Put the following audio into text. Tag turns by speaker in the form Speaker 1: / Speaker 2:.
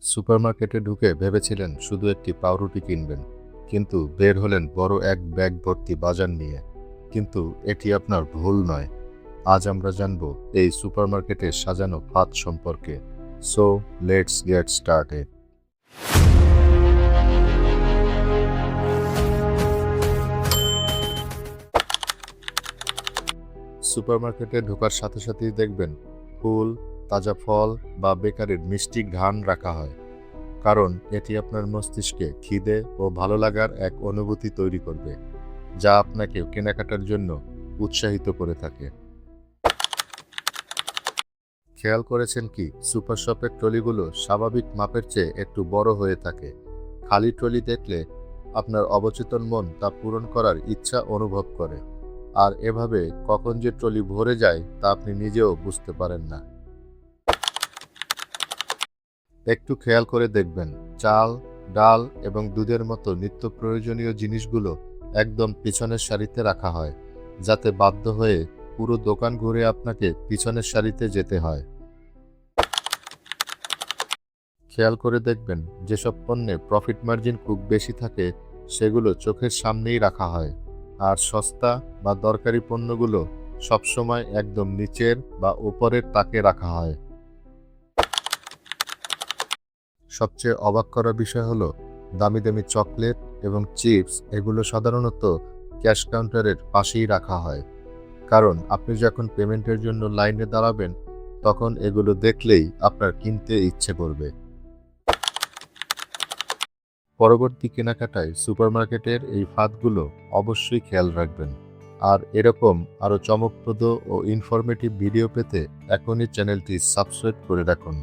Speaker 1: সুপারমার্কেটে ঢুকে ভেবেছিলেন শুধু একটি পাউরুটি কিনবেন, কিন্তু বের হলেন বড় এক ব্যাগ ভর্তি বাজার নিয়ে। কিন্তু এটি আপনার ভুল নয়। আজ আমরা জানব এই সুপারমার্কেটের সাজানো ফাঁদ সম্পর্কে। So let's get started. সুপারমার্কেটে ঢোকার সাথে সাথেই দেখবেন ফুল, তাজা ফল বা বেকারির মিষ্টি ঘ্রাণ রাখা হয়, কারণ এটি আপনার মস্তিষ্কে খিদে ও ভালো লাগার এক অনুভূতি তৈরি করবে, যা আপনাকে কেনাকাটার জন্য উৎসাহিত করে থাকে। খেয়াল করেছেন কি, সুপার শপের ট্রলিগুলো স্বাভাবিক মাপের চেয়ে একটু বড় হয়ে থাকে। খালি ট্রলি দেখলে আপনার অবচেতন মন তা পূরণ করার ইচ্ছা অনুভব করে, আর এভাবে কখন যে ট্রলি ভরে যায় তা আপনি নিজেও বুঝতে পারেন না। একটু খেয়াল করে দেখবেন, চাল, ডাল এবং দুধের মতো নিত্য প্রয়োজনীয় জিনিসগুলো একদম পিছনের সারিতে রাখা হয়, যাতে বাধ্য হয়ে পুরো দোকান ঘুরে আপনাকে পিছনের সারিতে যেতে হয়। খেয়াল করে দেখবেন, যেসব পণ্যে প্রফিট মার্জিন খুব বেশি থাকে সেগুলো চোখের সামনেই রাখা হয়, আর সস্তা বা দরকারি পণ্যগুলো সবসময় একদম নিচের বা উপরের তাকে রাখা হয়। সবচেয়ে অবাক করা বিষয় হলো, দামি দামি চকলেট এবং চিপস এগুলো সাধারণত ক্যাশ কাউন্টারের পাশেই রাখা হয়, কারণ আপনি যখন পেমেন্টের জন্য লাইনে দাঁড়াবেন তখন এগুলো দেখলেই আপনার কিনতে ইচ্ছে করবে। পরবর্তী কেনাকাটায় সুপারমার্কেটের এই ফাঁদগুলো অবশ্যই খেয়াল রাখবেন। আর এরকম আরও চমকপ্রদ ও ইনফরমেটিভ ভিডিও পেতে এখনই চ্যানেলটি সাবস্ক্রাইব করে রাখুন।